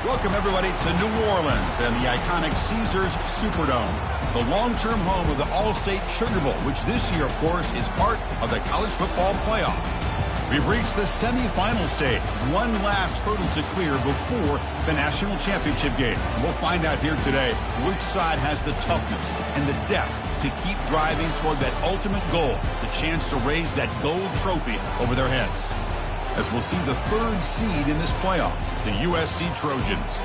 Welcome, everybody, to New Orleans and the iconic Caesars Superdome, the long-term home of the All-State Sugar Bowl, which this year, of course, is part of the college football playoff. We've reached the semifinal stage, one last hurdle to clear before the national championship game. We'll find out here today which side has the toughness and the depth to keep driving toward that ultimate goal, the chance to raise that gold trophy over their heads. As we'll see the third seed in this playoff, the USC Trojans,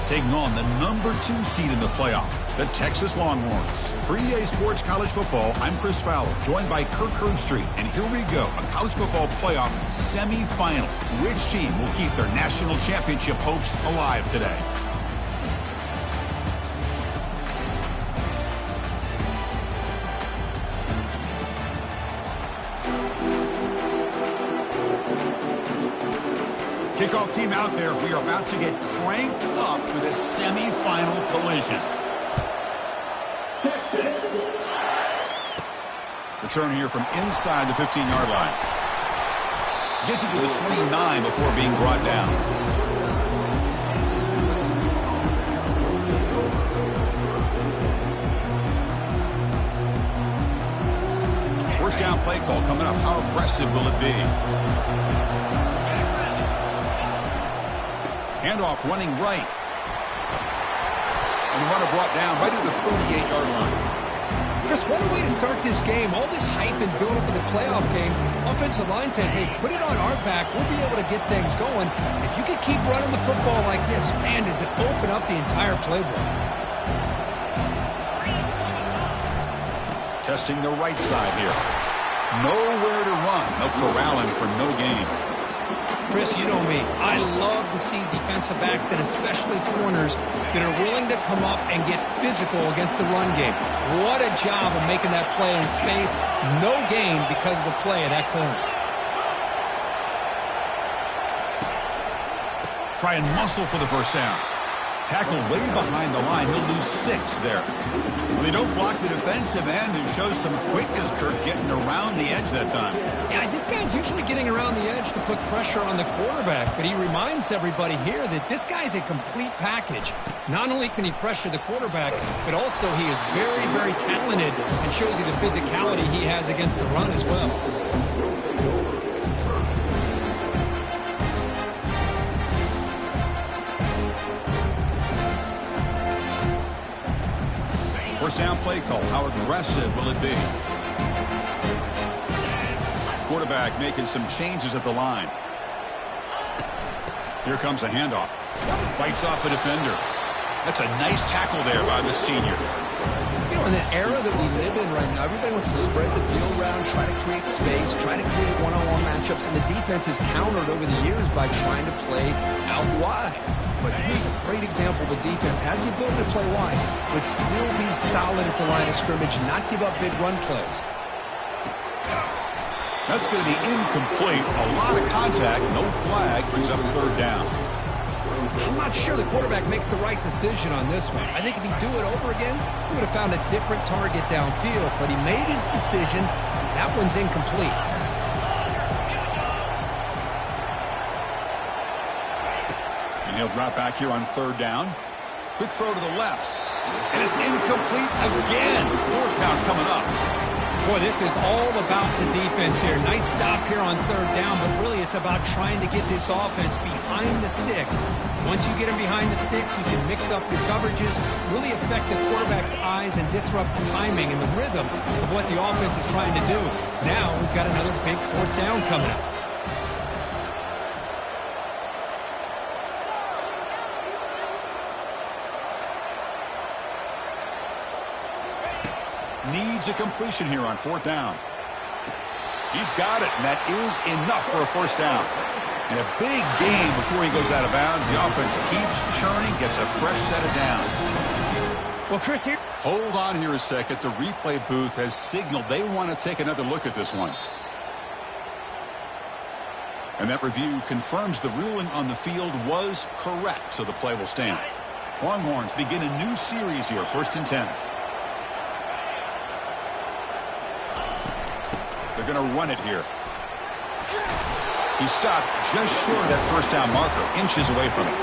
taking on the number 2 seed in the playoff, the Texas Longhorns. For EA Sports College Football, I'm Chris Fowler, joined by Kirk Herbstreit, and here we go, a college football playoff semifinal. Which team will keep their national championship hopes alive today? Kickoff team out there. We are about to get cranked up for this semifinal collision. Texas. Return here from inside the 15-yard line. Gets it to the 29 before being brought down. First down play call coming up. How aggressive will it be? Handoff running right. And the runner brought down right at the 38-yard line. Chris, what a way to start this game. All this hype and build-up for the playoff game. Offensive line says, hey, put it on our back. We'll be able to get things going. If you could keep running the football like this, man, does it open up the entire playbook. Testing the right side here. Nowhere to run. No corralling for no gain. Chris, you know me. I love to see defensive backs and especially corners that are willing to come up and get physical against the run game. What a job of making that play in space. No gain because of the play of that corner. Try and muscle for the first down. Tackle way behind the line. He'll lose 6 there. Well, they don't block the defensive end, who shows some quickness, Kirk, getting around the edge that time. Yeah, this guy's usually getting around the edge to put pressure on the quarterback, but he reminds everybody here that this guy's a complete package. Not only can he pressure the quarterback, but also he is very, very talented and shows you the physicality he has against the run as well. First down play call. How aggressive will it be? Quarterback making some changes at the line. Here comes a handoff. Fights off a defender. That's a nice tackle there by the senior. You know, in the era that we live in right now, everybody wants to spread the field around, try to create space, try to create one-on-one matchups, and the defense is countered over the years by trying to play out wide. But here's a great example. The defense has the ability to play wide, but still be solid at the line of scrimmage, not give up big run plays. That's going to be incomplete. A lot of contact, no flag, brings up third down. I'm not sure the quarterback makes the right decision on this one. I think if he'd do it over again, he would have found a different target downfield, but he made his decision. That one's incomplete. And he'll drop back here on third down. Quick throw to the left. And it's incomplete again. Fourth down coming up. Boy, this is all about the defense here. Nice stop here on third down, but really it's about trying to get this offense behind the sticks. Once you get them behind the sticks, you can mix up your coverages, really affect the quarterback's eyes and disrupt the timing and the rhythm of what the offense is trying to do. Now we've got another big fourth down coming up. Needs a completion here on fourth down. He's got it, and that is enough for a first down. And a big gain before he goes out of bounds. The offense keeps churning, gets a fresh set of downs. Well, Chris, here. Hold on here a second. The replay booth has signaled they want to take another look at this one. And that review confirms the ruling on the field was correct, so the play will stand. Longhorns begin a new series here, 1st and 10. They're going to run it here. He stopped just short of that first down marker, inches away from it.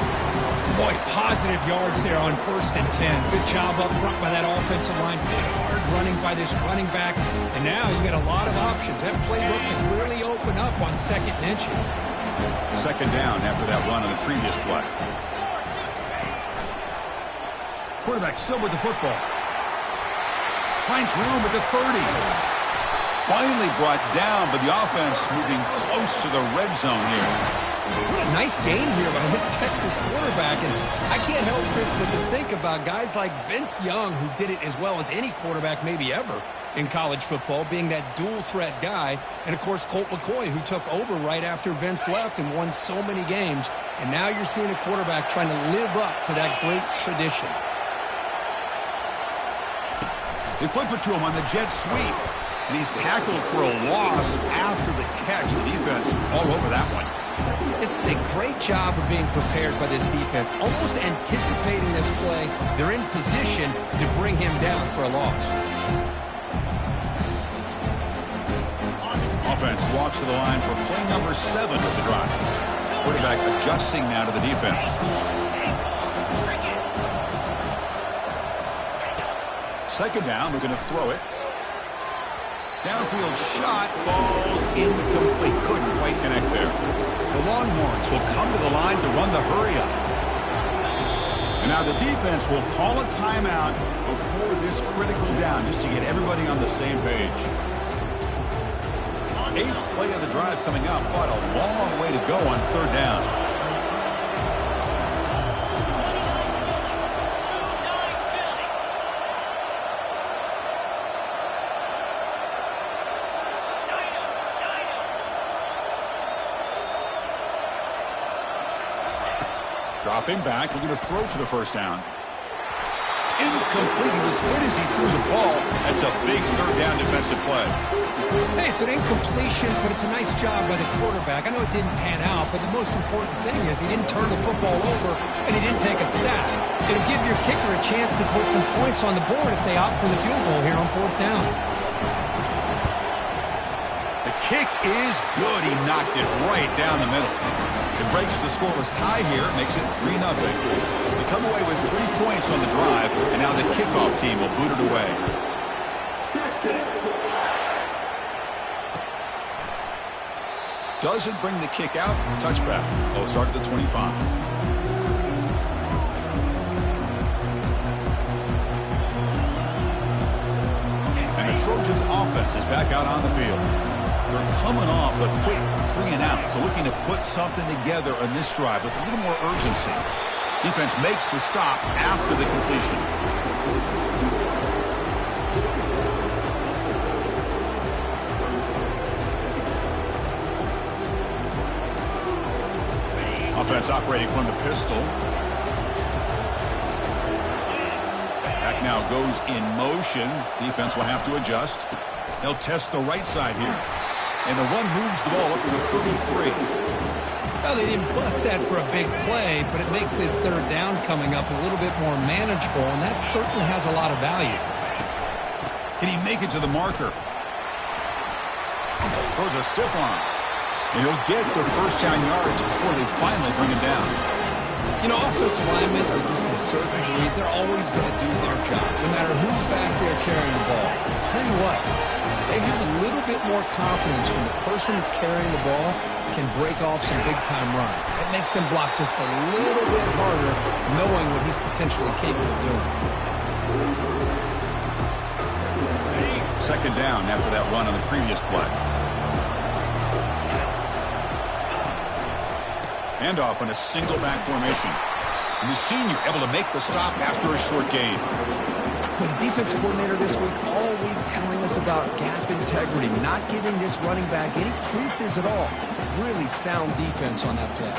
Boy, positive yards there on 1st and 10. Good job up front by that offensive line. Good hard running by this running back. And now you got a lot of options. That playbook can really open up on 2nd and inches. 2nd down after that run on the previous play. Quarterback still with the football. Finds room at the 30. Finally brought down, but the offense moving close to the red zone here. What a nice game here by this Texas quarterback. And I can't help, Chris, but to think about guys like Vince Young, who did it as well as any quarterback maybe ever in college football, being that dual-threat guy. And, of course, Colt McCoy, who took over right after Vince left and won so many games. And now you're seeing a quarterback trying to live up to that great tradition. They flip it to him on the jet sweep. And he's tackled for a loss after the catch. The defense all over that one. This is a great job of being prepared by this defense. Almost anticipating this play. They're in position to bring him down for a loss. Offense walks to the line for play number 7 of the drive. Quarterback adjusting now to the defense. Second down, we're going to throw it. Downfield shot falls incomplete. Couldn't quite connect there. The Longhorns will come to the line to run the hurry-up. And now the defense will call a timeout before this critical down, just to get everybody on the same page. 8th play of the drive coming up, but a long way to go on 3rd down. Dropping back, looking to throw for the first down. Incomplete. He was hit as he threw the ball. That's a big 3rd down defensive play. Hey, it's an incompletion, but it's a nice job by the quarterback. I know it didn't pan out, but the most important thing is he didn't turn the football over and he didn't take a sack. It'll give your kicker a chance to put some points on the board if they opt for the field goal here on 4th down. The kick is good. He knocked it right down the middle. It breaks the scoreless tie here, makes it 3-0. They come away with 3 points on the drive, and now the kickoff team will boot it away. Doesn't bring the kick out. Touchback. They'll start at the 25. And the Trojans offense is back out on the field. They're coming off a quick 3-and-out, so looking to put something together on this drive with a little more urgency. Defense makes the stop after the completion. Offense operating from the pistol. Back now goes in motion. Defense will have to adjust. They'll test the right side here. And the run moves the ball up to the 33. Well, they didn't bust that for a big play, but it makes this 3rd down coming up a little bit more manageable, and that certainly has a lot of value. Can he make it to the marker? Throws a stiff arm. And he'll get the first down yards before they finally bring him down. You know, offensive linemen are just a certain breed. They're always going to do their job, no matter who's back there carrying the ball. I'll tell you what, they have a little bit more confidence when the person that's carrying the ball can break off some big-time runs. That makes him block just a little bit harder, knowing what he's potentially capable of doing. 2nd down after that run on the previous play. Handoff on a single back formation. And the senior able to make the stop after a short gain. Well, the defense coordinator this week all week telling us about gap integrity, not giving this running back any creases at all. Really sound defense on that play.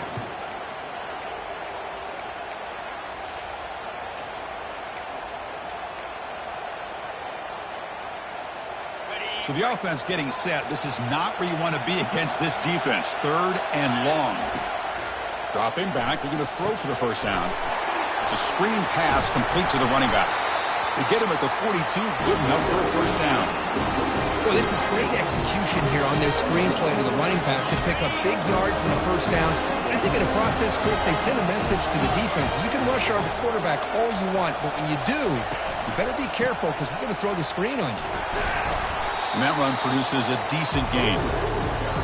So the offense getting set. This is not where you want to be against this defense. 3rd and long. Dropping back. They're going to throw for the first down. It's a screen pass complete to the running back. They get him at the 42, good enough for a first down. Well, this is great execution here on their screenplay to the running back to pick up big yards and a first down. And I think in the process, Chris, they send a message to the defense. You can rush our quarterback all you want, but when you do, you better be careful because we're going to throw the screen on you. And that run produces a decent gain.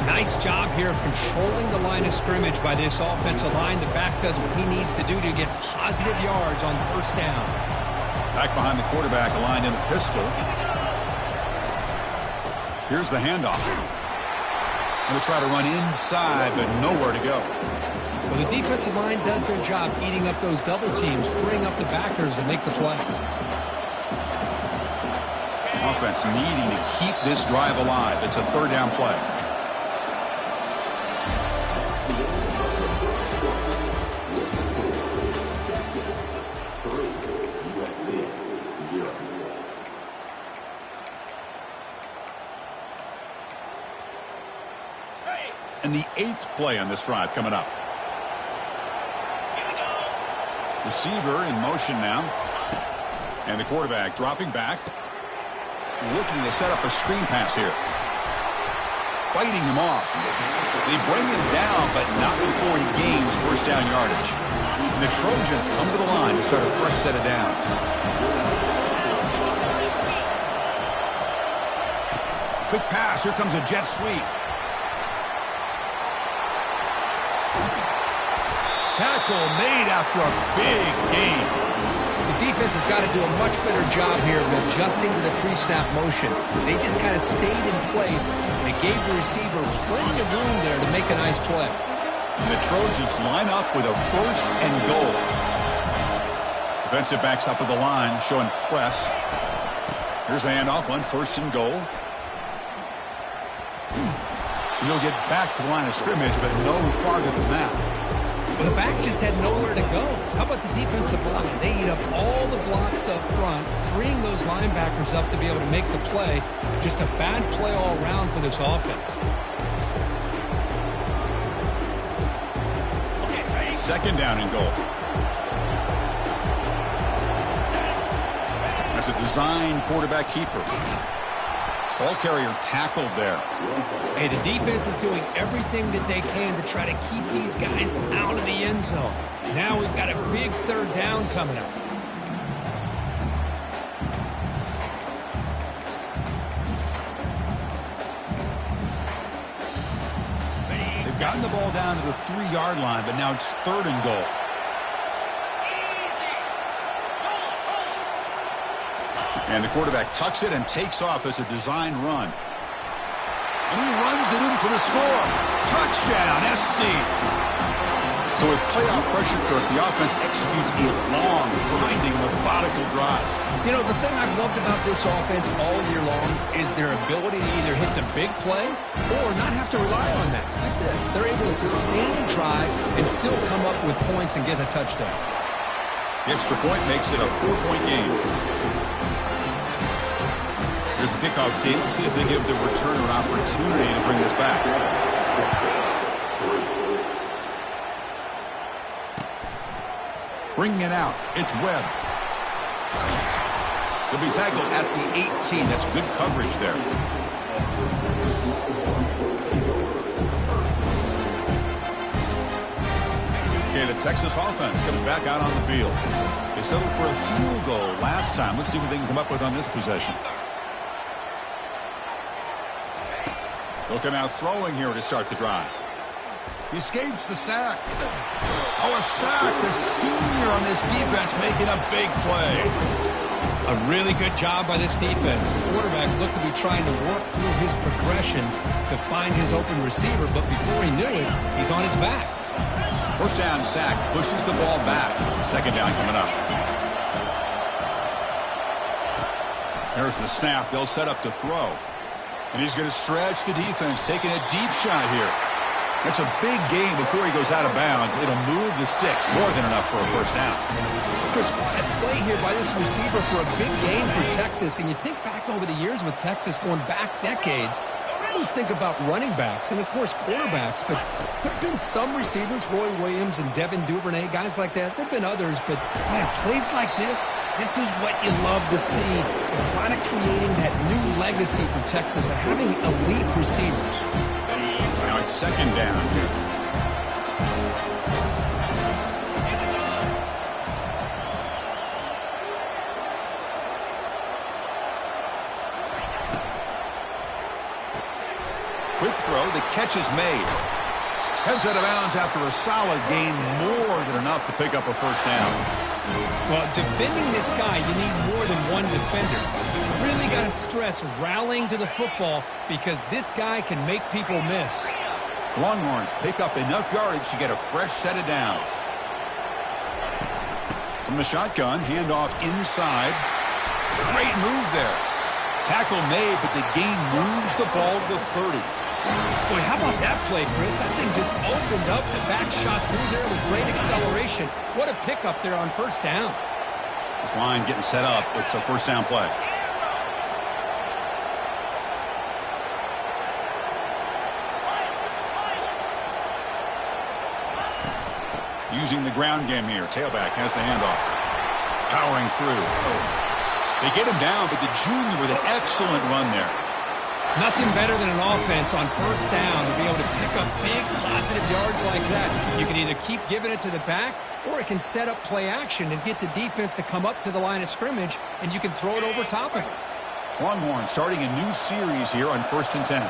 Nice job here of controlling the line of scrimmage by this offensive line. The back does what he needs to do to get positive yards on first down. Back behind the quarterback, aligned in a pistol. Here's the handoff. Going to try to run inside, but nowhere to go. Well, the defensive line does their job eating up those double teams, freeing up the backers to make the play. Offense needing to keep this drive alive. It's a third down play. And the 8th play on this drive coming up. Receiver in motion now. And the quarterback dropping back. Looking to set up a screen pass here. Fighting him off. They bring him down, but not before he gains first down yardage. And the Trojans come to the line to start a fresh set of downs. Quick pass. Here comes a jet sweep. Tackle made after a big gain. The defense has got to do a much better job here of adjusting to the pre-snap motion. They just kind of stayed in place, and it gave the receiver plenty of room there to make a nice play. And the Trojans line up with a first and goal. Defensive backs up at the line, showing press. Here's the handoff on first and goal. And he'll get back to the line of scrimmage, but no farther than that. Well, the back just had nowhere to go. How about the defensive line? They eat up all the blocks up front, freeing those linebackers up to be able to make the play. Just a bad play all around for this offense. Second down and goal. That's a design quarterback keeper. Ball carrier tackled there. Hey, the defense is doing everything that they can to try to keep these guys out of the end zone. Now we've got a big third down coming up. They've gotten the ball down to the 3-yard line, but now it's third and goal. And the quarterback tucks it and takes off as a design run. And he runs it in for the score. Touchdown, SC. So with playoff pressure, Kirk, the offense executes a long, grinding, methodical drive. You know, the thing I've loved about this offense all year long is their ability to either hit the big play or not have to rely on that. Like this. They're able to sustain a drive and still come up with points and get a touchdown. The extra point makes it a 4-point game. Here's the kickoff team. Let's see if they give the returner an opportunity to bring this back. Bringing it out. It's Webb. He'll be tackled at the 18. That's good coverage there. Okay, the Texas offense comes back out on the field. They settled for a field goal last time. Let's see what they can come up with on this possession. Looking out throwing here to start the drive. He escapes the sack. Oh, a sack. The senior on this defense making a big play. A really good job by this defense. The quarterback looked to be trying to work through his progressions to find his open receiver, but before he knew it, he's on his back. First down sack pushes the ball back. Second down coming up. There's the snap. They'll set up to throw. And he's going to stretch the defense, taking a deep shot here. That's a big gain before he goes out of bounds. It'll move the sticks more than enough for a first down. Chris, what a play here by this receiver for a big gain for Texas. And you think back over the years with Texas going back decades, always think about running backs and, of course, quarterbacks, but there have been some receivers, Roy Williams and Devin Duvernay, guys like that. There have been others, but, man, plays like this is what you love to see. And kind of creating that new legacy for Texas of having elite receivers. Now it's second down here. Quick throw, the catch is made. Heads out of bounds after a solid gain, more than enough to pick up a first down. Well, defending this guy, you need more than one defender. You really got to stress rallying to the football because this guy can make people miss. Longhorns pick up enough yardage to get a fresh set of downs. From the shotgun, handoff inside. Great move there. Tackle made, but the gain moves the ball to the 30. Boy, how about that play, Chris? That thing just opened up. The back shot through there with great acceleration. What a pickup there on first down. This line getting set up. It's a first down play. Using the ground game here. Tailback has the handoff. Powering through. They get him down, but the junior with an excellent run there. Nothing better than an offense on first down to be able to pick up big positive yards like that. You can either keep giving it to the back, or it can set up play action and get the defense to come up to the line of scrimmage, and you can throw it over top of it. Longhorn starting a new series here on 1st and 10.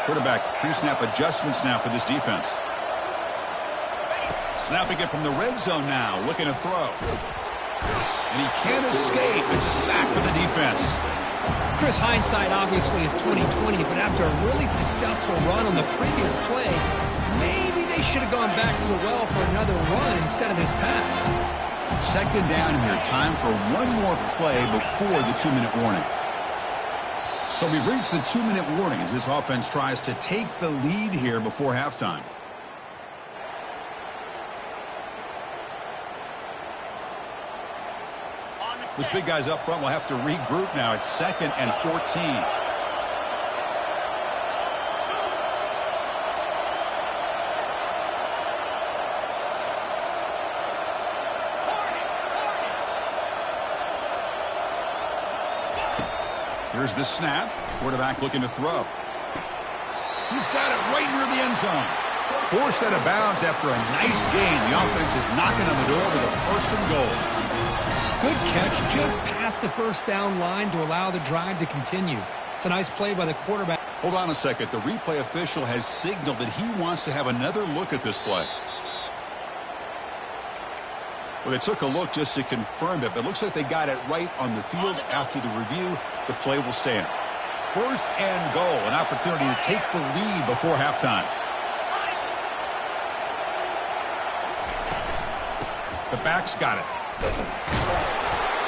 Quarterback pre-snap adjustments now for this defense. Snapping it from the red zone now, looking to throw. And he can't escape. It's a sack for the defense. Chris, hindsight obviously is 20/20, but after a really successful run on the previous play, maybe they should have gone back to the well for another run instead of this pass. Second down here. Time for one more play before the 2-minute warning. So we've reached the 2-minute warning as this offense tries to take the lead here before halftime. This big guy's up front will have to regroup now. It's 2nd and 14. Here's the snap. Quarterback looking to throw. He's got it right near the end zone. Forced out of bounds after a nice gain. The offense is knocking on the door with a 1st and goal. Good catch just past the first down line to allow the drive to continue. It's a nice play by the quarterback. Hold on a second. The replay official has signaled that he wants to have another look at this play. Well, they took a look just to confirm it, but it looks like they got it right on the field. After the review, the play will stand. 1st and goal, an opportunity to take the lead before halftime. The back's got it.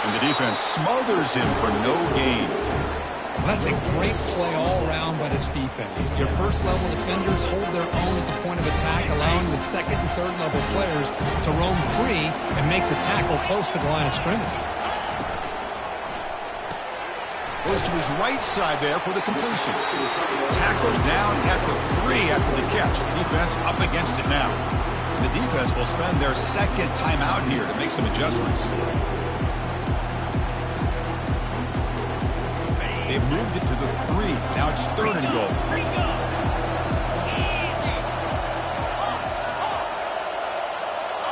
And the defense smothers him for no gain. Well, that's a great play all around by this defense. Your first-level defenders hold their own at the point of attack, allowing the second and third-level players to roam free and make the tackle close to the line of scrimmage. Goes to his right side there for the completion. Tackled down at the 3 after the catch. Defense up against it now. The defense will spend their second timeout here to make some adjustments. They've moved it to the 3. Now it's 3rd and goal.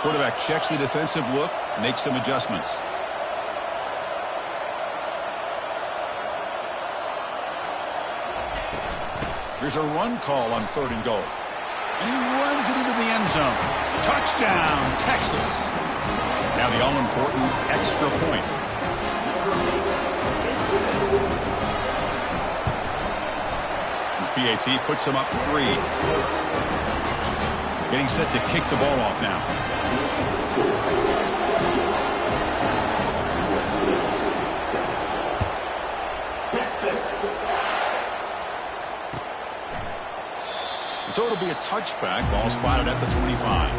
Quarterback checks the defensive look, makes some adjustments. Here's a run call on 3rd and goal. And he runs it into the end zone. Touchdown, Texas. Now the all-important extra point. The PAT puts him up 3. Getting set to kick the ball off now. So it'll be a touchback. Ball spotted at the 25.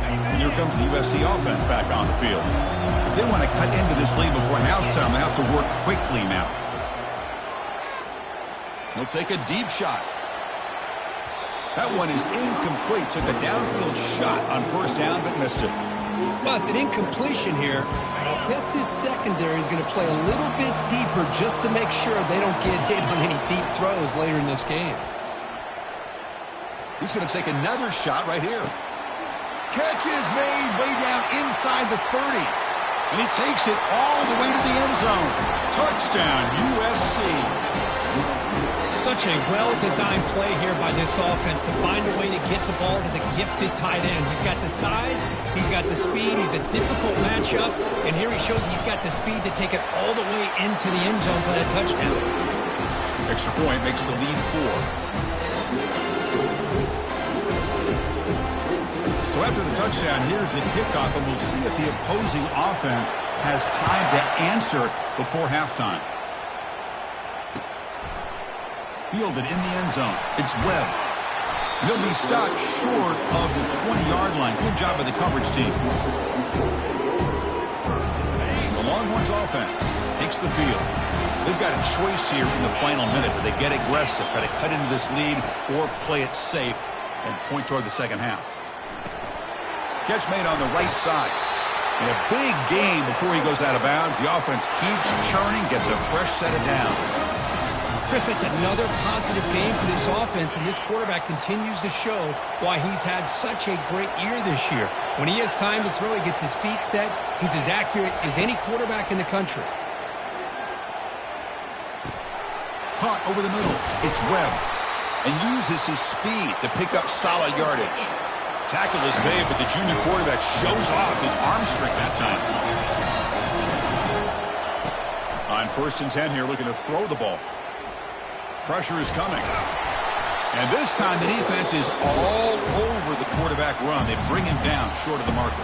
And here comes the USC offense back on the field. If they want to cut into this lead before halftime, they have to work quickly now. He'll take a deep shot. That one is incomplete. Took a downfield shot on first down, but missed it. Well, it's an incompletion here. I bet this secondary is going to play a little bit deeper just to make sure they don't get hit on any deep throws later in this game. He's going to take another shot right here. Catch is made way down inside the 30. And he takes it all the way to the end zone. Touchdown, USC. Such a well-designed play here by this offense to find a way to get the ball to the gifted tight end. He's got the size, he's got the speed, he's a difficult matchup, and here he shows he's got the speed to take it all the way into the end zone for that touchdown. Extra point makes the lead 4. So after the touchdown, here's the kickoff, and we'll see if the opposing offense has time to answer before halftime. Fielded in the end zone. It's Webb. And he'll be stopped short of the 20-yard line. Good job by the coverage team. The Longhorns offense takes the field. They've got a choice here in the final minute. Do they get aggressive, try to cut into this lead, or play it safe and point toward the second half? Catch made on the right side. In a big game before he goes out of bounds, the offense keeps churning, gets a fresh set of downs. Chris, that's another positive game for this offense, and this quarterback continues to show why he's had such a great year this year. When he has time to throw, he gets his feet set. He's as accurate as any quarterback in the country. Caught over the middle. It's Webb. And uses his speed to pick up solid yardage. Tackle is made, but the junior quarterback shows off his arm strength that time. On 1st and 10 here, looking to throw the ball. Pressure is coming. And this time the defense is all over the quarterback run. They bring him down short of the marker.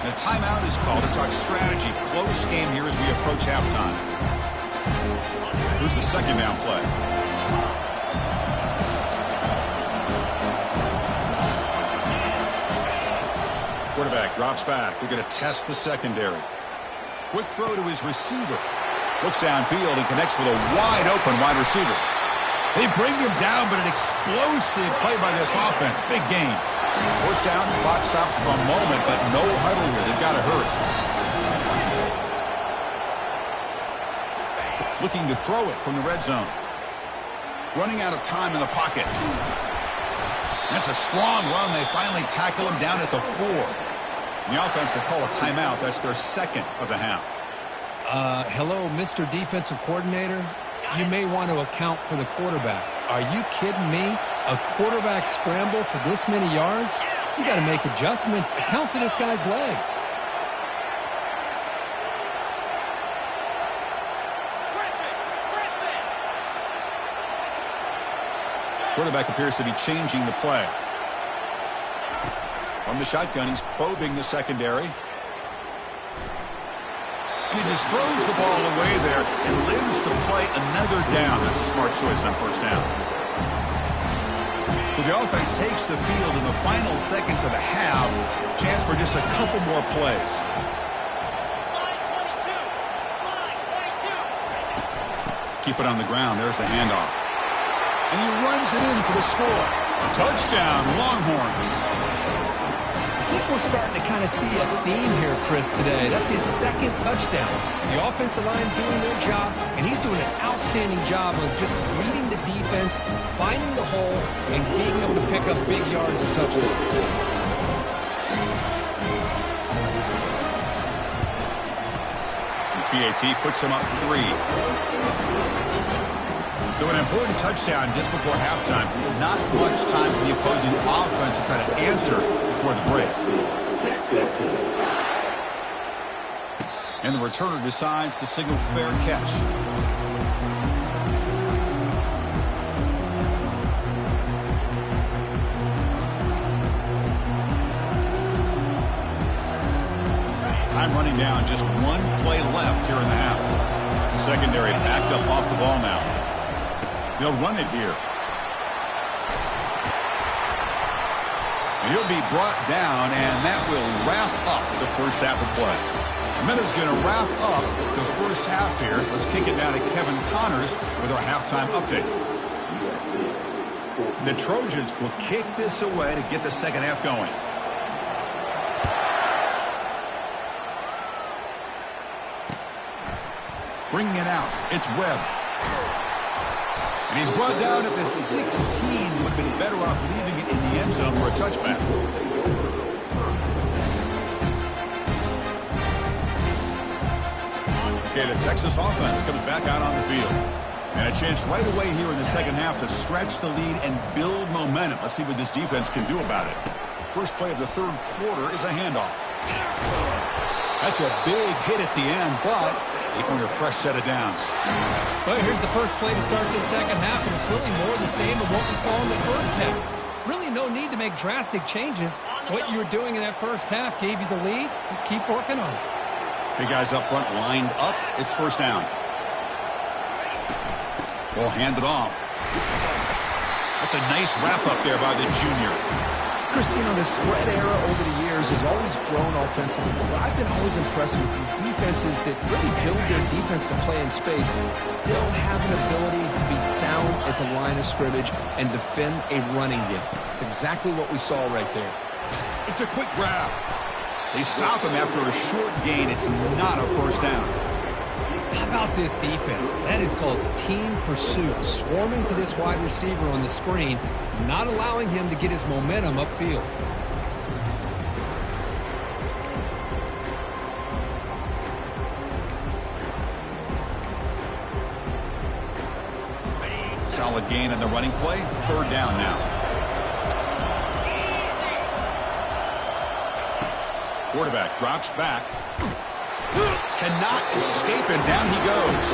And a timeout is called to talk strategy. Close game here as we approach halftime. Here's the second down play. Quarterback drops back. We're going to test the secondary. Quick throw to his receiver. Looks downfield and connects with a wide-open wide receiver. They bring him down, but an explosive play by this offense. Big game. First down, clock stops for a moment, but no huddle here. They've got to hurry. Looking to throw it from the red zone. Running out of time in the pocket. That's a strong run. They finally tackle him down at the 4. The offense will call a timeout. That's their second of the half. Hello, Mr. Defensive Coordinator. You may want to account for the quarterback. Are you kidding me? A quarterback scramble for this many yards? You got to make adjustments. Account for this guy's legs. Quarterback appears to be changing the play. From the shotgun, he's probing the secondary. He just throws the ball away there and lives to play another down. That's a smart choice on first down. So the offense takes the field in the final seconds of the half. Chance for just a couple more plays. Keep it on the ground. There's the handoff. And he runs it in for the score. Touchdown, Longhorns. I think we're starting to kind of see a theme here, Chris, today. That's his second touchdown. The offensive line doing their job, and he's doing an outstanding job of just reading the defense, finding the hole, and being able to pick up big yards and touchdowns. PAT puts him up 3. So an important touchdown just before halftime. Not much time for the opposing offense to try to answer before the break. And the returner decides to signal fair catch. Time running down, just one play left here in the half. The secondary backed up off the ball now. They'll run it here. He'll be brought down, and that will wrap up the first half of play. Miller's going to wrap up the first half here. Let's kick it down to Kevin Connors with our halftime update. The Trojans will kick this away to get the second half going. Bringing it out, it's Webb. And he's brought down at the 16. Would have been better off leaving it in the end zone for a touchback. Okay, the Texas offense comes back out on the field. And a chance right away here in the second half to stretch the lead and build momentum. Let's see what this defense can do about it. First play of the third quarter is a handoff. That's a big hit at the end, but they earn a fresh set of downs. Well, here's the first play to start the second half, and it's really more the same of what we saw in the first half. Really no need to make drastic changes. What you were doing in that first half gave you the lead. Just keep working on it. Big guys up front lined up. It's first down. Ball handed off. That's a nice wrap up there by the junior. Christine, the spread era over the years has always grown offensively, but I've been always impressed with defenses that really build their defense to play in space, still have an ability to be sound at the line of scrimmage and defend a running game. It's exactly what we saw right there. It's a quick grab. They stop him after a short gain. It's not a first down. How about this defense? That is called team pursuit. Swarming to this wide receiver on the screen, not allowing him to get his momentum upfield. Solid gain on the running play. Third down now. Quarterback drops back. Cannot escape, and down he goes.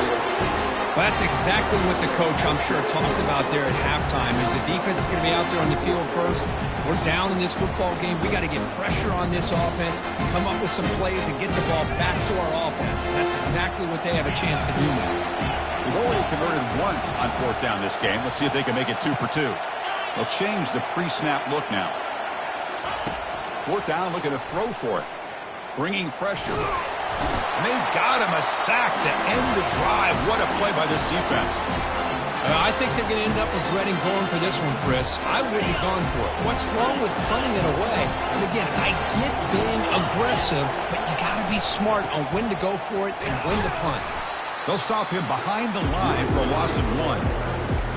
Well, that's exactly what the coach, I'm sure, talked about there at halftime, is the defense is going to be out there on the field first. We're down in this football game. We got to get pressure on this offense, come up with some plays, and get the ball back to our offense. That's exactly what they have a chance to do now. We've already converted once on fourth down this game. Let's see if they can make it 2 for 2. They'll change the pre-snap look now. Fourth down, look at a throw for it. Bringing pressure. And they've got him a sack to end the drive. What a play by this defense. I think they're going to end up regretting going for this one, Chris. I wouldn't have gone for it. What's wrong with punting it away? And again, I get being aggressive, but you got to be smart on when to go for it and when to punt. They'll stop him behind the line for a loss of 1.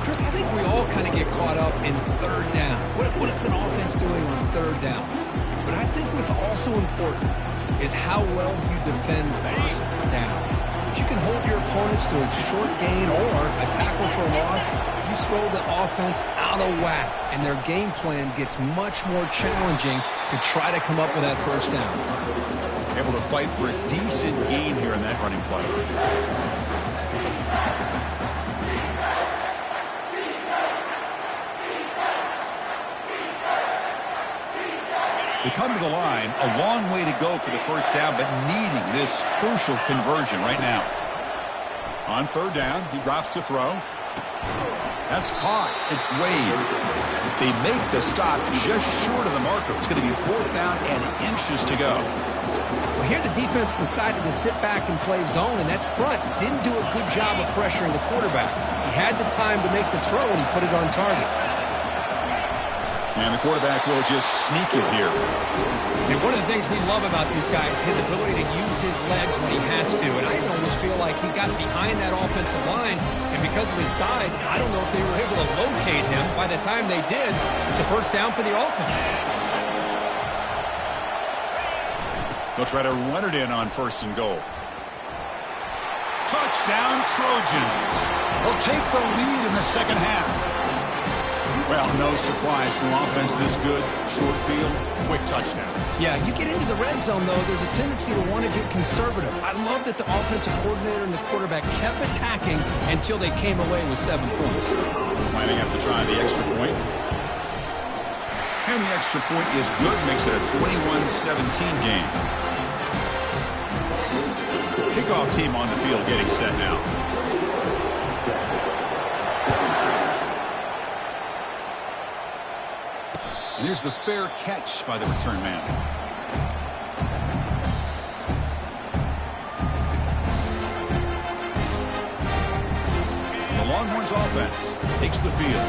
Chris, I think we all kind of get caught up in third down. What is an offense doing on third down? But I think what's also important is how well you defend first down. If you can hold your opponents to a short gain or a tackle for a loss, you throw the offense out of whack, and their game plan gets much more challenging to try to come up with that first down. Able to fight for a decent gain here in that running play. They come to the line, a long way to go for the first down, but needing this crucial conversion right now. On third down, he drops to throw. That's caught. It's Wade. They make the stop just short of the marker. It's going to be fourth down and inches to go. Well, here the defense decided to sit back and play zone, and that front didn't do a good job of pressuring the quarterback. He had the time to make the throw, and he put it on target. And the quarterback will just sneak it here. And one of the things we love about this guy is his ability to use his legs when he has to. And I almost feel like he got behind that offensive line, and because of his size, I don't know if they were able to locate him. By the time they did, it's a first down for the offense. They'll try to run it in on first and goal. Touchdown, Trojans. They'll take the lead in the second half. Well, no surprise from offense this good. Short field, quick touchdown. Yeah, you get into the red zone, though, there's a tendency to want to get conservative. I love that the offensive coordinator and the quarterback kept attacking until they came away with 7 points. Lining up to try the extra point. And the extra point is good, makes it a 21-17 game. Kickoff team on the field getting set now. And here's the fair catch by the return man. The Longhorns offense takes the field.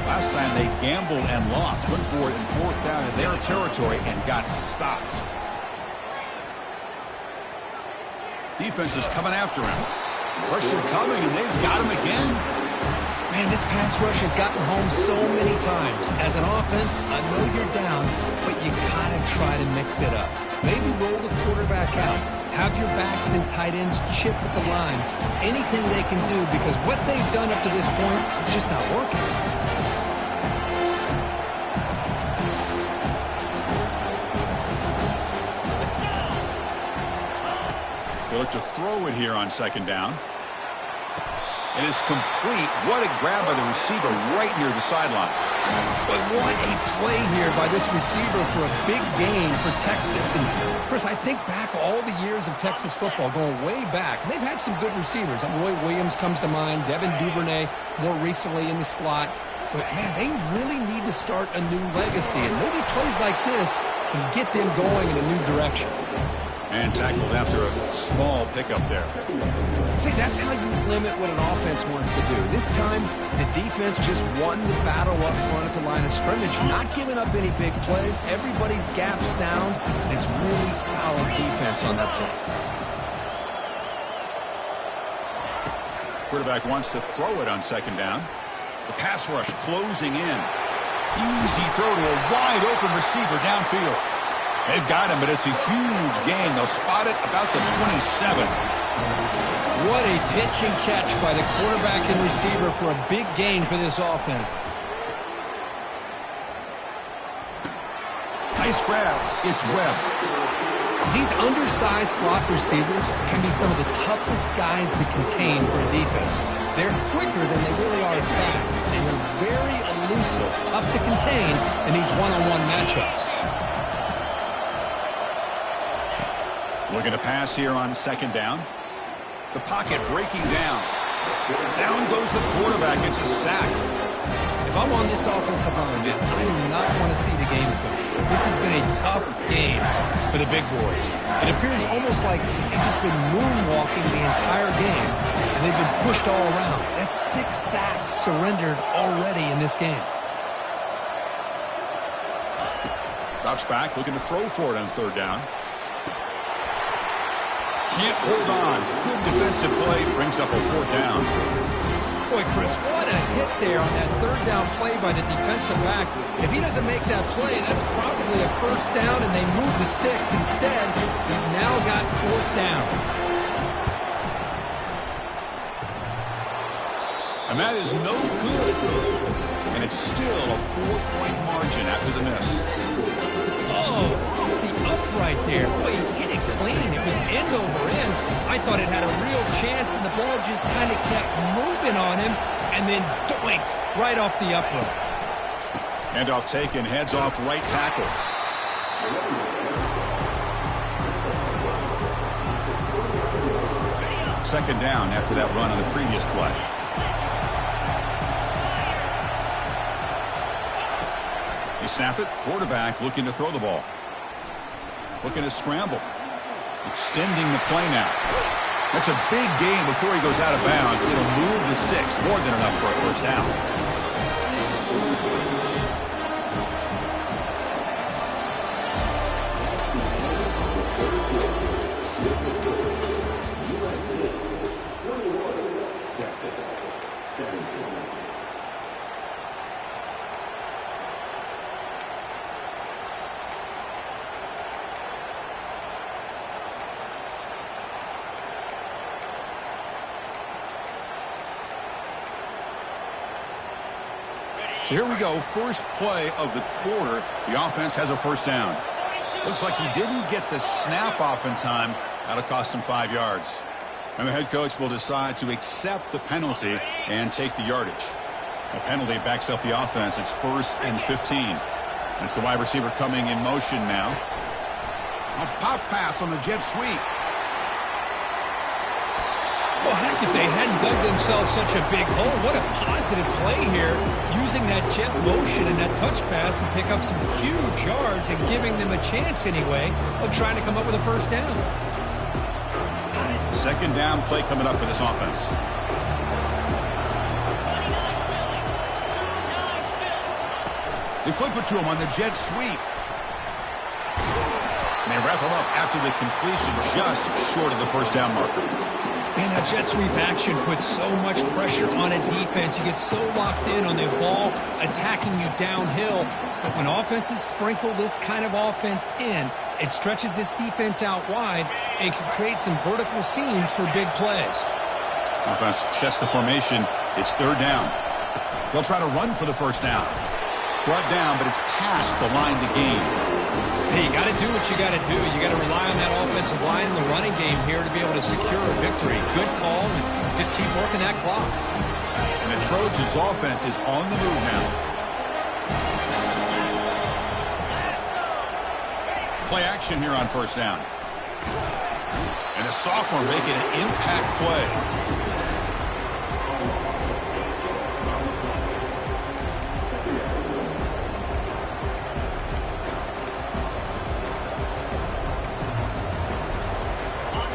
Last time they gambled and lost, went for it and fourth down in their territory and got stopped. Defense is coming after him. Pressure coming, and they've got him again. Man, this pass rush has gotten home so many times. As an offense, I know you're down, but you gotta try to mix it up. Maybe roll the quarterback out. Have your backs and tight ends chip at the line. Anything they can do, because what they've done up to this point is just not working. They look to throw it here on second down. It is complete. What a grab by the receiver right near the sideline. But what a play here by this receiver for a big gain for Texas. And, Chris, I think back all the years of Texas football, going way back. And they've had some good receivers. Roy Williams comes to mind, Devin Duvernay more recently in the slot. But, man, they really need to start a new legacy. And maybe plays like this can get them going in a new direction. And tackled after a small pickup there. See, that's how you limit what an offense wants to do. This time, the defense just won the battle up front at the line of scrimmage, not giving up any big plays. Everybody's gap sound, and it's really solid defense on that play. Quarterback wants to throw it on second down. The pass rush closing in. Easy throw to a wide open receiver downfield. They've got him, but it's a huge gain. They'll spot it about the 27. What a pitch and catch by the quarterback and receiver for a big gain for this offense. Nice grab. It's Webb. These undersized slot receivers can be some of the toughest guys to contain for a defense. They're quicker than they really are fast, and they're very elusive, tough to contain in these one-on-one matchups. Looking to pass here on second down. The pocket breaking down. Down goes the quarterback. It's a sack. If I'm on this offensive line, man, I do not want to see the game film. This has been a tough game for the big boys. It appears almost like they've just been moonwalking the entire game, and they've been pushed all around. That's 6 sacks surrendered already in this game. Drops back, looking to throw for it on third down. Can't hold on. Good defensive play. Brings up a fourth down. Boy, Chris, what a hit there on that third down play by the defensive back. If he doesn't make that play, that's probably a first down, and they move the sticks. Instead, we've now got fourth down. And that is no good. And it's still a 4-point margin after the miss. Oh, off the upright there. Boy, he hit it clean. It was end over end. I thought it had a real chance, and the ball just kind of kept moving on him, and then doink, right off the upright. Handoff taken, heads off right tackle. Second down after that run on the previous play. They snap it. Quarterback looking to throw the ball. Looking to scramble. Extending the play now. That's a big gain before he goes out of bounds. It'll move the sticks. More than enough for a first down. So here we go, first play of the quarter. The offense has a first down. Looks like he didn't get the snap off in time. That'll cost him 5 yards. And the head coach will decide to accept the penalty and take the yardage. A penalty backs up the offense. It's 1st and 15. And it's the wide receiver coming in motion now. A pop pass on the jet sweep. Well, heck, if they hadn't dug themselves such a big hole, what a positive play here, using that jet motion and that touch pass to pick up some huge yards and giving them a chance anyway of trying to come up with a first down. Second down play coming up for this offense. They flip it to him on the jet sweep. And they wrap him up after the completion, just short of the first down marker. Man, that jet sweep action puts so much pressure on a defense. You get so locked in on the ball attacking you downhill. But when offenses sprinkle this kind of offense in, it stretches this defense out wide and can create some vertical seams for big plays. Offense sets the formation. It's third down. They'll try to run for the first down. Brought down, but it's past the line to gain. Hey, you got to do what you got to do. You got to rely on that offensive line in the running game here to be able to secure a victory. Good call, and just keep working that clock. And the Trojans' offense is on the move now. Play action here on first down. And the sophomore making an impact play.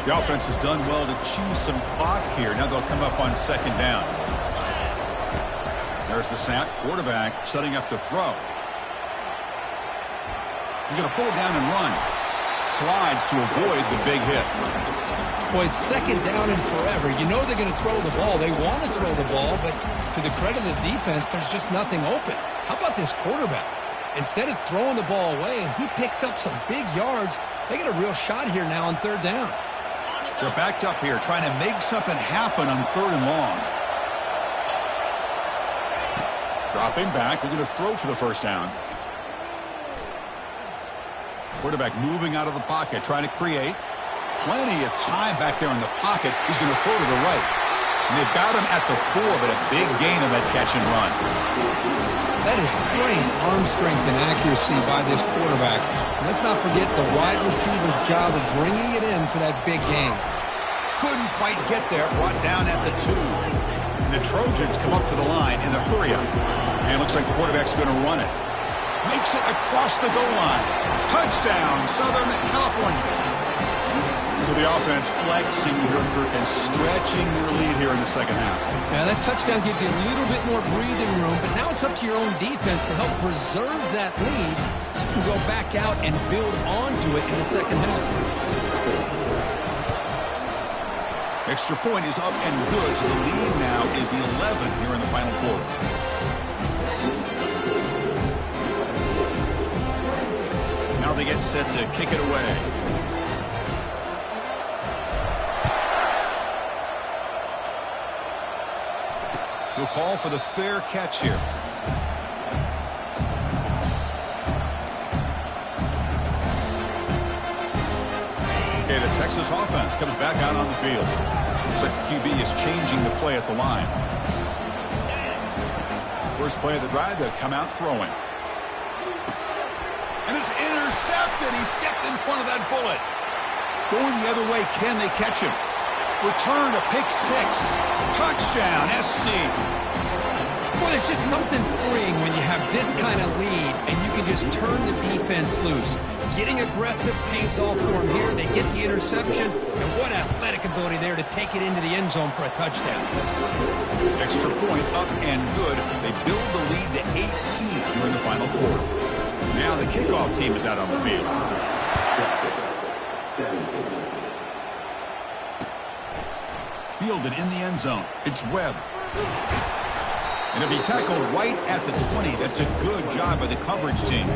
The offense has done well to chew some clock here. Now they'll come up on second down. There's the snap. Quarterback setting up to throw. He's going to pull it down and run. Slides to avoid the big hit. Boy, it's second down and forever. You know they're going to throw the ball. They want to throw the ball, but to the credit of the defense, there's just nothing open. How about this quarterback? Instead of throwing the ball away, and he picks up some big yards, they get a real shot here now on third down. They're backed up here, trying to make something happen on third and long. Dropping back, they're going to throw for the first down. Quarterback moving out of the pocket, trying to create. Plenty of time back there in the pocket. He's going to throw to the right. And they've got him at the 4, but a big gain on that catch and run. That is great arm strength and accuracy by this quarterback. Let's not forget the wide receiver's job of bringing it in for that big gain. Couldn't quite get there, brought down at the 2. And the Trojans come up to the line in the hurry up. And it looks like the quarterback's going to run it. Makes it across the goal line. Touchdown, Southern California. So the offense flexing here and stretching their lead here in the second half. Now that touchdown gives you a little bit more breathing room, but now it's up to your own defense to help preserve that lead so you can go back out and build onto it in the second half. Extra point is up and good, so the lead now is 11 here in the final quarter. Now they get set to kick it away. He'll call for the fair catch here. Okay, the Texas offense comes back out on the field. Looks like the QB is changing the play at the line. First play of the drive, they'll come out throwing. And it's intercepted. He stepped in front of that bullet. Going the other way, can they catch him? Return to pick 6. Touchdown, SC. Well, there's just something freeing when you have this kind of lead and you can just turn the defense loose. Getting aggressive pays off for them here. They get the interception, and what athletic ability there to take it into the end zone for a touchdown. Extra point up and good. They build the lead to 18 during the final quarter. Now the kickoff team is out on the field. Fielded in the end zone. It's Webb. And it'll be tackled right at the 20. That's a good job by the coverage team.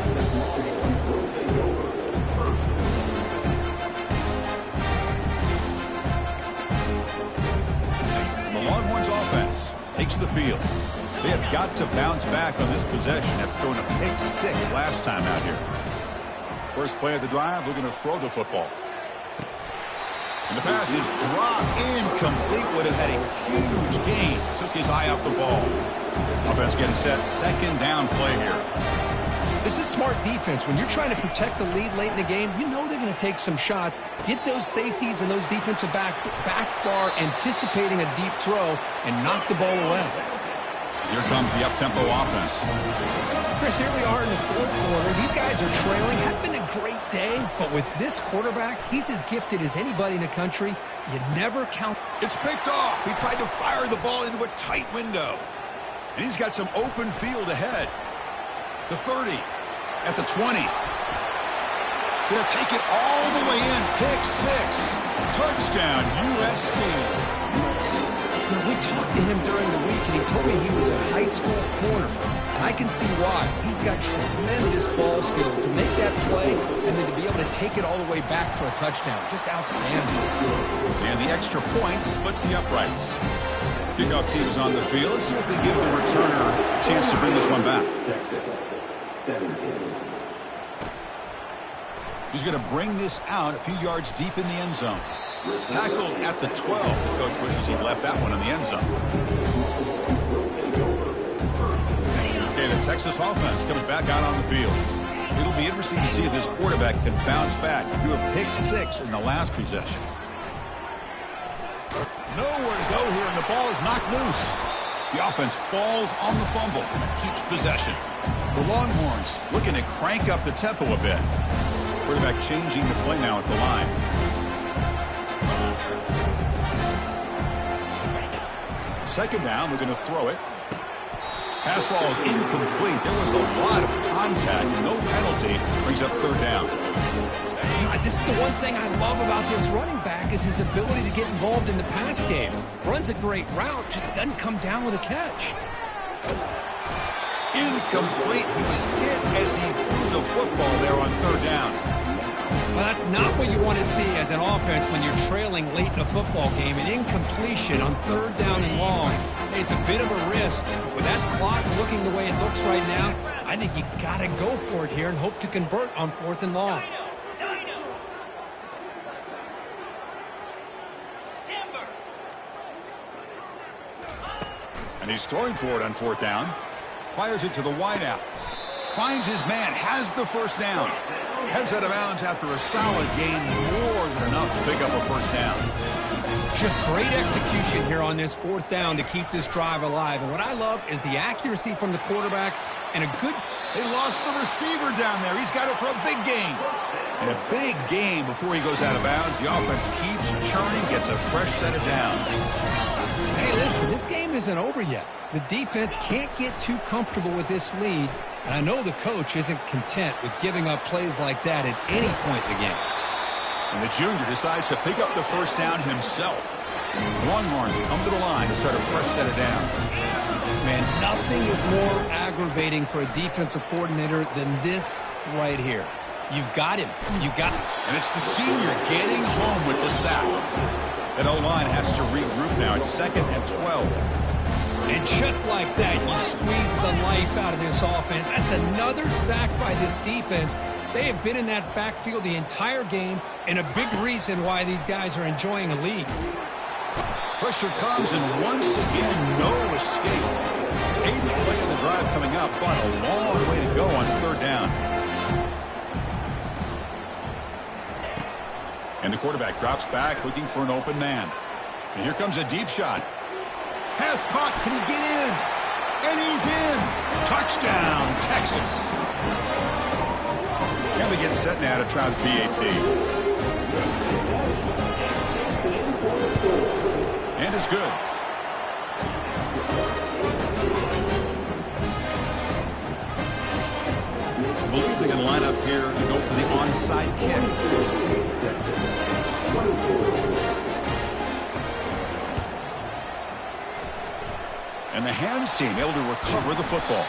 The Longhorns offense takes the field. They have got to bounce back on this possession after throwing a pick 6 last time out here. First play of the drive, they're going to throw the football. And the pass is dropped incomplete. Would have had a huge gain. Took his eye off the ball. Offense getting set. Second down play here. This is smart defense. When you're trying to protect the lead late in the game, you know they're going to take some shots, get those safeties and those defensive backs back far, anticipating a deep throw, and knock the ball away. Here comes the up-tempo offense. Chris, here we are in the fourth quarter. These guys are trailing. Had been a great day, but with this quarterback, he's as gifted as anybody in the country. You never count. It's picked off. He tried to fire the ball into a tight window. And he's got some open field ahead. The 30. At the 20. Gonna take it all the way in. Pick 6. Touchdown, USC. You know, we talked to him during the week, and he told me he was a high school corner. And I can see why. He's got tremendous ball skills to make that play and then to be able to take it all the way back for a touchdown. Just outstanding. And the extra point splits the uprights. Kickoff team is on the field. Let's see if they give the returner a chance to bring this one back. Texas, 17. He's going to bring this out a few yards deep in the end zone. Tackled at the 12. The coach wishes he'd left that one in the end zone. Okay, the Texas offense comes back out on the field. It'll be interesting to see if this quarterback can bounce back. He threw a pick 6 in the last possession. Nowhere to go here, and the ball is knocked loose. The offense falls on the fumble and keeps possession. The Longhorns looking to crank up the tempo a bit. Quarterback changing the play now at the line. Second down, we're going to throw it. Pass ball is incomplete. There was a lot of contact. No penalty. Brings up third down. This is the one thing I love about this running back is his ability to get involved in the pass game. Runs a great route, just doesn't come down with a catch. Incomplete. He was hit as he threw the football there on third down. Well, that's not what you want to see as an offense when you're trailing late in a football game. An incompletion on third down and long. It's a bit of a risk. With that clock looking the way it looks right now, I think you got to go for it here and hope to convert on fourth and long. And he's throwing for it on fourth down. Fires it to the wideout. Finds his man. Has the first down. Heads out of bounds after a solid gain. More than enough to pick up a first down. Just great execution here on this fourth down to keep this drive alive. And what I love is the accuracy from the quarterback and a good... They lost the receiver down there. He's got it for a big gain. And a big gain before he goes out of bounds. The offense keeps churning, gets a fresh set of downs. Hey, listen, this game isn't over yet. The defense can't get too comfortable with this lead. And I know the coach isn't content with giving up plays like that at any point in the game. And the junior decides to pick up the first down himself. Longhorns come to the line to start a fresh set of downs. Man, nothing is more aggravating for a defensive coordinator than this right here. You've got him. You got him. And it's the senior getting home with the sack. That O-line has to regroup now. It's 2nd and 12. And just like that, you squeeze the life out of this offense. That's another sack by this defense. They have been in that backfield the entire game, and a big reason why these guys are enjoying a lead. Pressure comes, and once again, no escape. 8th play of the drive coming up, but a long way to go on third down. And the quarterback drops back, looking for an open man. And here comes a deep shot. Pass caught. Can he get in? And he's in. Touchdown, Texas. And they get set now to try the PAT. And it's good. I believe they can line up here to go for the onside kick. And the hands team able to recover the football.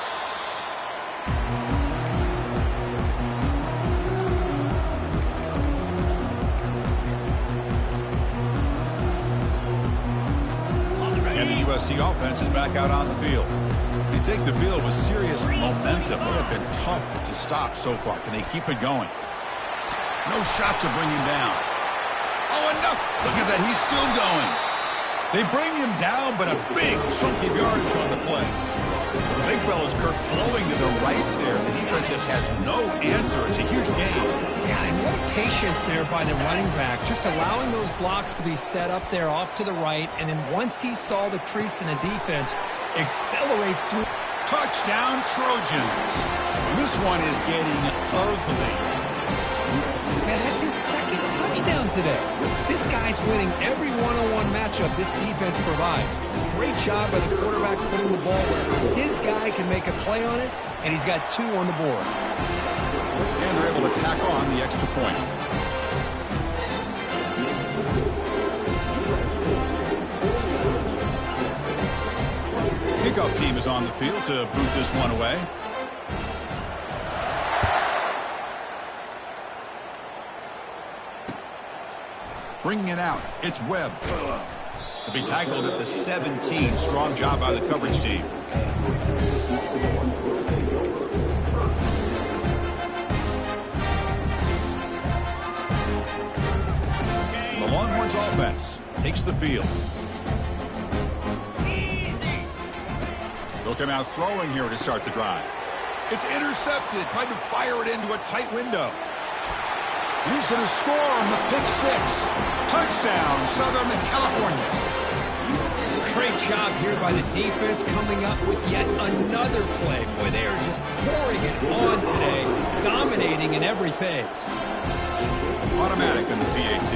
And the USC offense is back out on the field. They take the field with serious momentum. They have been tough to stop so far. Can they keep it going? No shot to bring him down. Oh, enough. Look at that. He's still going. They bring him down, but a big chunk of yardage on the play. The big fella's Kirk flowing to the right there. The defense just has no answer. It's a huge gain. Yeah, and what a patience there by the running back, just allowing those blocks to be set up there off to the right, and then once he saw the crease in the defense, accelerates through. Touchdown, Trojans. This one is getting ugly. Man, that's his second touchdown today. This guy's winning every one-on-one matchup this defense provides. Great job by the quarterback putting the ball where his guy can make a play on it, and he's got 2 on the board. And they're able to tack on the extra point. Kickoff team is on the field to boot this one away. Bringing it out, it's Webb. To be tackled at the 17. Strong job by the coverage team. The Longhorns offense takes the field. They'll come out throwing here to start the drive. It's intercepted, trying to fire it into a tight window. And he's going to score on the pick 6. Touchdown, Southern California. Great job here by the defense coming up with yet another play. Boy, they are just pouring it on today, dominating in every phase. Automatic in the PAT.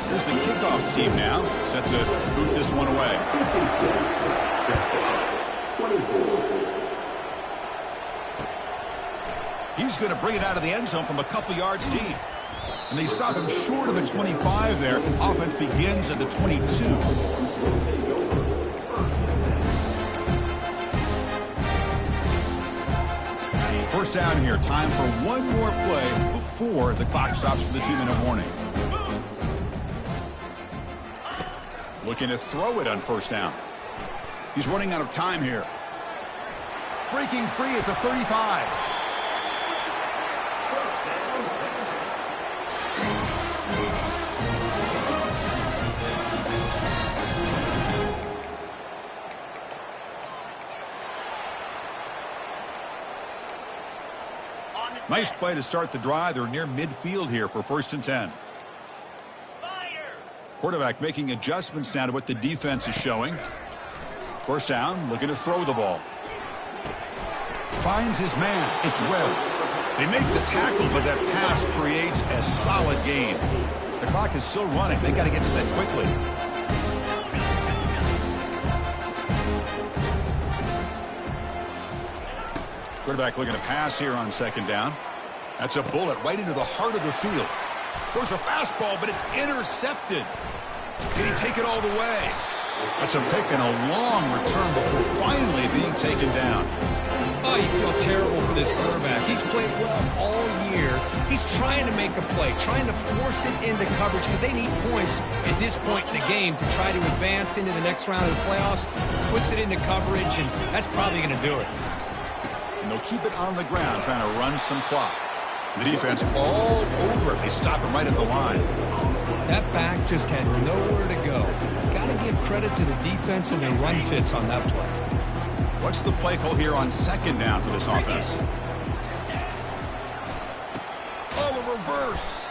Here's the kickoff team now, set to boot this one away. He's going to bring it out of the end zone from a couple yards deep. And they stop him short of the 25 there. Offense begins at the 22. First down here. Time for one more play before the clock stops for the 2-minute warning. Looking to throw it on first down. He's running out of time here. Breaking free at the 35. Nice play to start the drive. They're near midfield here for 1st and 10. Quarterback making adjustments now to what the defense is showing. First down, looking to throw the ball. Finds his man. It's Webb. They make the tackle, but that pass creates a solid gain. The clock is still running. They got to get set quickly. Quarterback looking to pass here on second down. That's a bullet right into the heart of the field. There's a fastball, but it's intercepted. Did he take it all the way? That's a pick and a long return before finally being taken down. Oh, you feel terrible for this quarterback. He's played well all year. He's trying to make a play, trying to force it into coverage because they need points at this point in the game to try to advance into the next round of the playoffs. Puts it into coverage, and that's probably going to do it. And they'll keep it on the ground, trying to run some clock. The defense all over it. They stop him right at the line. That back just had nowhere to go. Got to give credit to the defense and their run fits on that play. What's the play call here on second down for this offense? Oh, a reverse.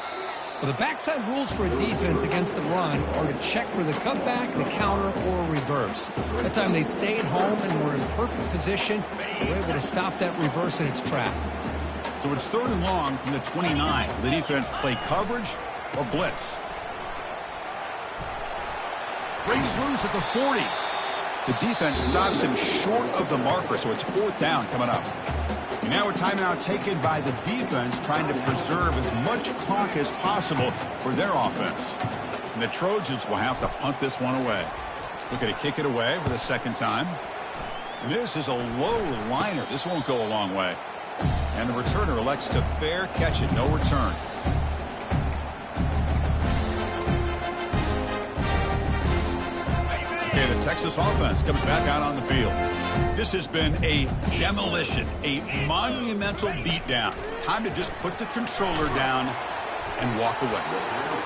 Well, the backside rules for a defense against the run are to check for the cutback, the counter, or a reverse. That time they stayed home and were in perfect position. They were able to stop that reverse in its track. So it's 3rd and long from the 29. The defense play coverage or blitz. Breaks loose at the 40. The defense stops him short of the marker, so it's 4th down coming up. And now a timeout taken by the defense, trying to preserve as much clock as possible for their offense. And the Trojans will have to punt this one away. Looking to kick it away for the 2nd time. And this is a low liner. This won't go a long way. And the returner elects to fair catch it. No return. Okay, the Texas offense comes back out on the field. This has been a demolition, a monumental beatdown. Time to just put the controller down and walk away.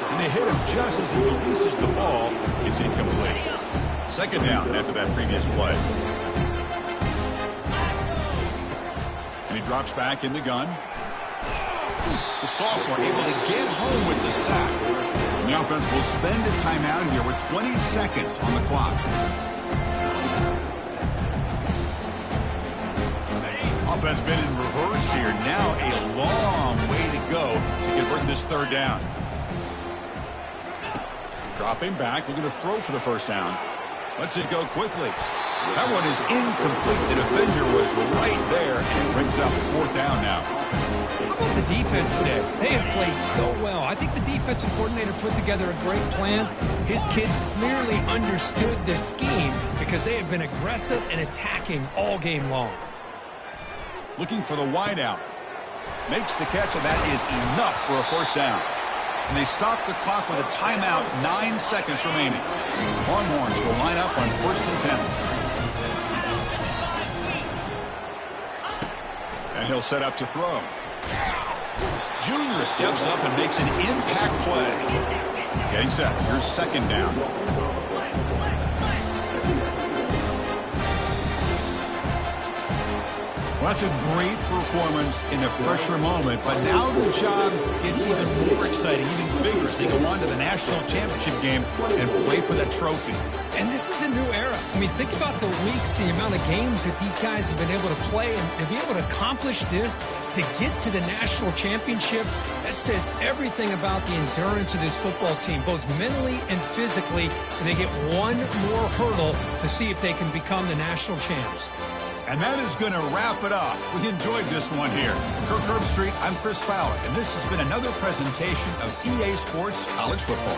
And they hit him just as he releases the ball. It's incomplete. Second down after that previous play. And he drops back in the gun. The sophomore able to get home with the sack. And the offense will spend a timeout here with 20 seconds on the clock. Offense been in reverse here. Now a long way to go to convert this third down. Dropping back, looking to throw for the first down. Lets it go quickly. That one is incomplete. The defender was right there and brings up fourth down now. How about the defense today? They have played so well. I think the defensive coordinator put together a great plan. His kids clearly understood the scheme because they have been aggressive and attacking all game long. Looking for the wideout. Makes the catch, and that is enough for a first down. And they stop the clock with a timeout, 9 seconds remaining. Longhorns will line up on 1st and 10. And he'll set up to throw. Junior steps up and makes an impact play. Getting set. Here's second down. Well, that's a great performance in the pressure moment, but now the job gets even more exciting, even bigger as they go on to the national championship game and play for that trophy. And this is a new era. I mean, think about the weeks, the amount of games that these guys have been able to play, and to be able to accomplish this, to get to the national championship, that says everything about the endurance of this football team, both mentally and physically, and they get one more hurdle to see if they can become the national champs. And that is going to wrap it up. We enjoyed this one here. For Kirk Herbstreit, I'm Chris Fowler, and this has been another presentation of EA Sports College Football.